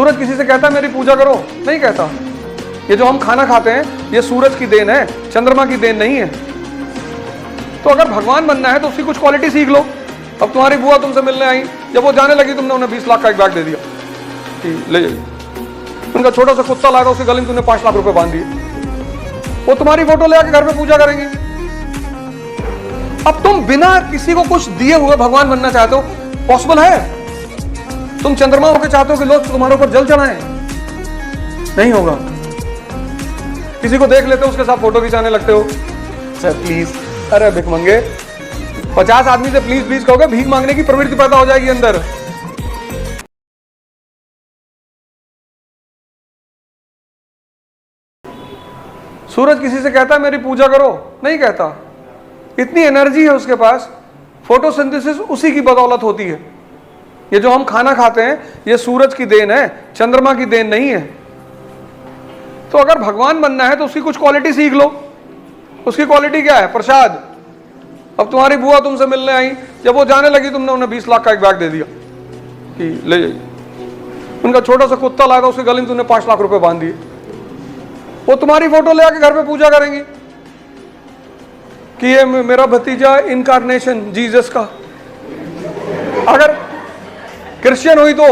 सूरज किसी से कहता है मेरी पूजा करो? नहीं कहता। ये जो हम खाना खाते हैं ये सूरज की देन है, चंद्रमा की देन नहीं है। तो अगर भगवान बनना है तो उसकी कुछ क्वालिटी सीख लो। अब तुम्हारी बुआ तुमसे मिलने आई, जब वो जाने लगी तुमने उन्हें 20 लाख का एक बैग दे दिया कि ले जाइए। उनका छोटा सा कुत्ता लाया था, उसके गले में तुमने 5 लाख रुपए बांध दिए। वो तुम्हारी फोटो ले आके घर पे पूजा करेंगी। अब तुम बिना किसी को कुछ दिए हुए भगवान बनना चाहते हो? पॉसिबल है? तुम चंद्रमा होकर चाहते हो कि लोग तुम्हारे ऊपर जल चढ़ाएं? नहीं होगा। किसी को देख लेते हो उसके साथ फोटो खिंचाने लगते हो। सर प्लीज, अरे भिख मंगे, 50 आदमी से प्लीज प्लीज कहोगे, भीख मांगने की प्रवृत्ति पैदा हो जाएगी अंदर। सूरज किसी से कहता है मेरी पूजा करो? नहीं कहता। इतनी एनर्जी है उसके पास, फोटोसिंथेसिस उसी की बदौलत होती है। ये जो हम खाना खाते हैं ये सूरज की देन है, चंद्रमा की देन नहीं है। तो अगर भगवान बनना है तो उसकी कुछ क्वालिटी सीख लो। उसकी क्वालिटी क्या है? प्रसाद। अब तुम्हारी बुआ तुमसे मिलने आई, जब वो जाने लगी तुमने उन्हें 20 लाख का एक बैग दे दिया कि ले जाइए। उनका छोटा सा कुत्ता लाया था, उसके गले में तुमने 5 लाख रुपए बांध दिए। वो तुम्हारी फोटो ले आके घर पे पूजा करेंगी कि ये मेरा भतीजा इनकारनेशन जीसस का। अगर क्रिश्चियन हुई तो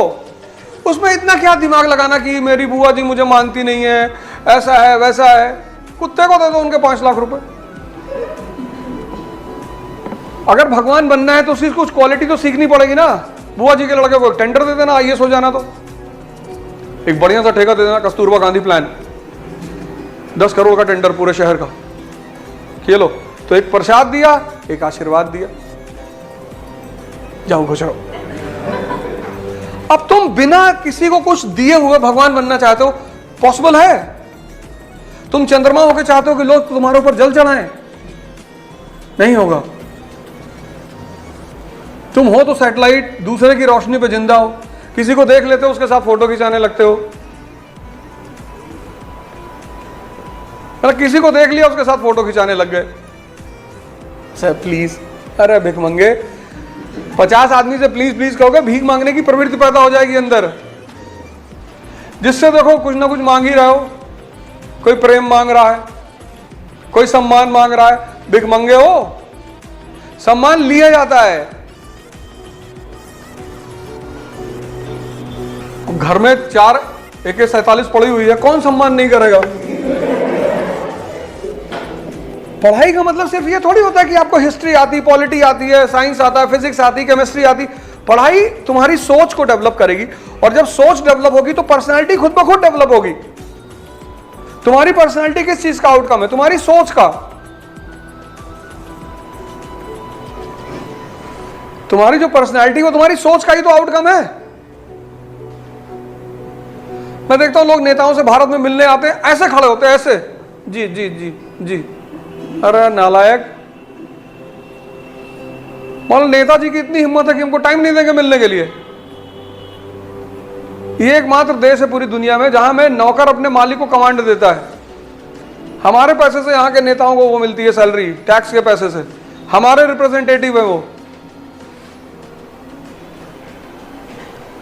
उसमें इतना क्या दिमाग लगाना कि मेरी बुआ जी मुझे मानती नहीं है, ऐसा है वैसा है। कुत्ते को दे दो उनके 5 लाख रुपए। अगर भगवान बनना है तो उसकी कुछ क्वालिटी तो सीखनी पड़ेगी ना। बुआ जी के लड़के को टेंडर दे देना, आईएएस हो जाना, तो एक बढ़िया सा ठेका दे देना, कस्तूरबा गांधी प्लान, 10 करोड़ का टेंडर पूरे शहर का, ये लो। तो एक प्रसाद दिया, एक आशीर्वाद दिया, जाओ खुश रहो। अब तुम बिना किसी को कुछ दिए हुए भगवान बनना चाहते हो? पॉसिबल है? तुम चंद्रमा होकर चाहते हो कि लोग तुम्हारे ऊपर जल चढ़ाएं? नहीं होगा। तुम हो तो सैटेलाइट, दूसरे की रोशनी पे जिंदा हो। किसी को देख लेते हो उसके साथ फोटो खिंचाने लगते हो। किसी को देख लिया उसके साथ फोटो खिंचाने लग गए। सर प्लीज, अरे भिख मंगे, 50 आदमी से प्लीज प्लीज कहोगे, भीख मांगने की प्रवृत्ति पैदा हो जाएगी अंदर। जिससे देखो कुछ ना कुछ मांग ही रहे हो। कोई प्रेम मांग रहा है, कोई सम्मान मांग रहा है। भिख मंगे हो, सम्मान लिया जाता है। घर में 4 AK-47 पड़ी हुई है, कौन सम्मान नहीं करेगा? पढ़ाई का मतलब सिर्फ ये थोड़ी होता है कि आपको हिस्ट्री आती, पॉलिटी आती है, साइंस आता है, फिजिक्स आती, केमिस्ट्री आती। पढ़ाई तुम्हारी सोच को डेवलप करेगी, और जब सोच डेवलप होगी तो पर्सनालिटी खुद ब खुद डेवलप होगी। तुम्हारी पर्सनालिटी किस चीज का आउटकम है? तुम्हारी सोच का। तुम्हारी जो पर्सनालिटी है तुम्हारी सोच का ही तो आउटकम है। मैं देखता हूं लोग नेताओं से भारत में मिलने आते हैं, ऐसे खड़े होते हैं, ऐसे, जी जी जी जी। अरे नालायक, मतलब नेताजी की इतनी हिम्मत है कि हमको टाइम नहीं देंगे मिलने के लिए। ये एकमात्र देश है पूरी दुनिया में जहां में नौकर अपने मालिक को कमांड देता है। हमारे पैसे से यहाँ के नेताओं को वो मिलती है सैलरी, टैक्स के पैसे से। हमारे रिप्रेजेंटेटिव है वो।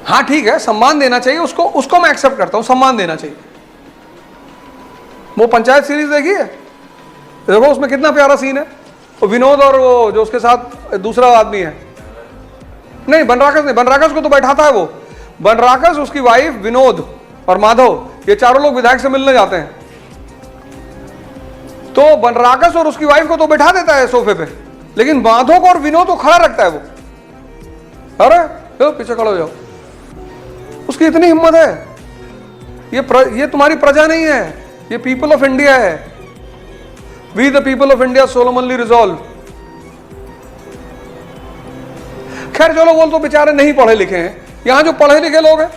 हाँ ठीक है, सम्मान देना चाहिए उसको मैं एक्सेप्ट करता हूं, सम्मान देना चाहिए। वो पंचायत सीरीज देखी है? देखो उसमें कितना प्यारा सीन है। वो विनोद और वो जो उसके साथ दूसरा आदमी है, नहीं बनराकस नहीं, बनराकस को तो बैठाता है वो। बनराकस, उसकी वाइफ, विनोद और माधव, ये चारों लोग विधायक से मिलने जाते हैं। तो बनराकस और उसकी वाइफ को तो बैठा देता है सोफे पे, लेकिन माधव को और विनोद को खड़ा रखता है वो। अरे लो पीछे खड़े हो जाओ। उसकी इतनी हिम्मत है। ये तुम्हारी प्रजा नहीं है, ये पीपल ऑफ इंडिया है। We the people of India solemnly resolve. खैर चलो, वो तो बेचारे नहीं पढ़े लिखे हैं। यहां जो पढ़े लिखे लोग हैं,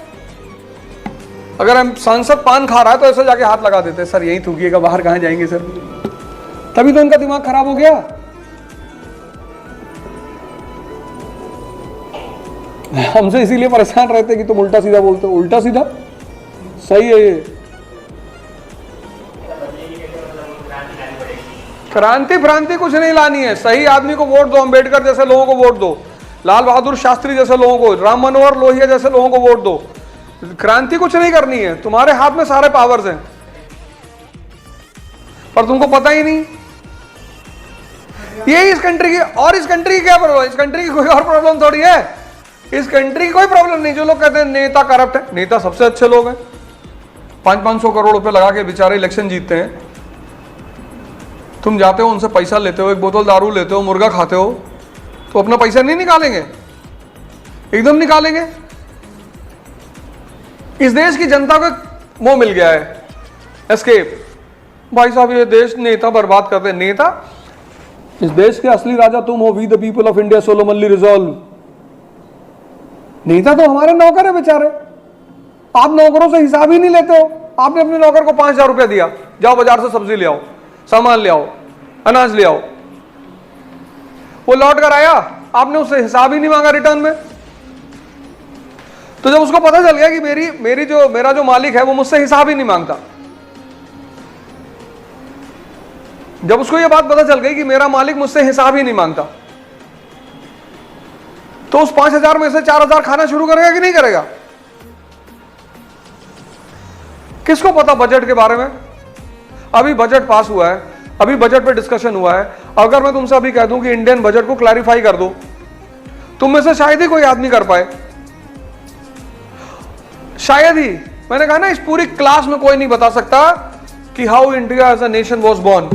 अगर हम सांसद पान खा रहा है तो ऐसे जाके हाथ लगा देते हैं, सर यहीं थूकिएगा, बाहर कहां जाएंगे सर। तभी तो उनका दिमाग खराब हो गया। हमसे इसीलिए परेशान रहते कि तुम उल्टा सीधा बोलते हो। उल्टा सीधा सही है ये। क्रांति फ्रांति कुछ नहीं लानी है। सही आदमी को वोट दो, अंबेडकर जैसे लोगों को वोट दो, लाल बहादुर शास्त्री जैसे लोगों को, राम मनोहर लोहिया जैसे लोगों को वोट दो। क्रांति कुछ नहीं करनी है, तुम्हारे हाथ में सारे पावर्स हैं, पर तुमको पता ही नहीं। यही इस कंट्री की, और इस कंट्री की क्या प्रॉब्लम? इस कंट्री की कोई और प्रॉब्लम थोड़ी है, इस कंट्री की कोई प्रॉब्लम नहीं। जो लोग कहते हैं नेता करप्ट है, नेता सबसे अच्छे लोग हैं, 500-500 करोड़ रुपए लगा के बेचारे इलेक्शन जीतते हैं। तुम जाते हो उनसे पैसा लेते हो, एक बोतल दारू लेते हो, मुर्गा खाते हो, तो अपना पैसा नहीं निकालेंगे? एकदम निकालेंगे। इस देश की जनता को वो मिल गया है, एस्केप। भाई साहब ये देश नेता बर्बाद करते हैं। नेता? इस देश के असली राजा तुम हो, we the people of India, solemnly resolve. नेता तो हमारे नौकर है बेचारे, आप नौकरों से हिसाब ही नहीं लेते हो। आपने अपने नौकर को 5,000 रुपया दिया, जाओ बाजार से सब्जी ले आओ, सामान ले आओ, अनाज ले आओ, वो लौट कर आया, आपने उससे हिसाब ही नहीं मांगा रिटर्न में। तो जब उसको पता चल गया कि मेरा जो मालिक है वो मुझसे हिसाब ही नहीं मांगता, जब उसको ये बात पता चल गई कि मेरा मालिक मुझसे हिसाब ही नहीं मांगता, तो उस 5,000 में से 4,000 खाना शुरू करेगा कि नहीं करेगा? किसको पता बजट के बारे में? अभी बजट पास हुआ है, अभी बजट पे डिस्कशन हुआ है। अगर मैं तुमसे अभी कह दूं कि इंडियन बजट को क्लैरिफाई कर दो, तुम में से शायद ही कोई आदमी कर पाए, शायद ही। मैंने कहा ना, इस पूरी क्लास में कोई नहीं बता सकता कि how India as a nation was born.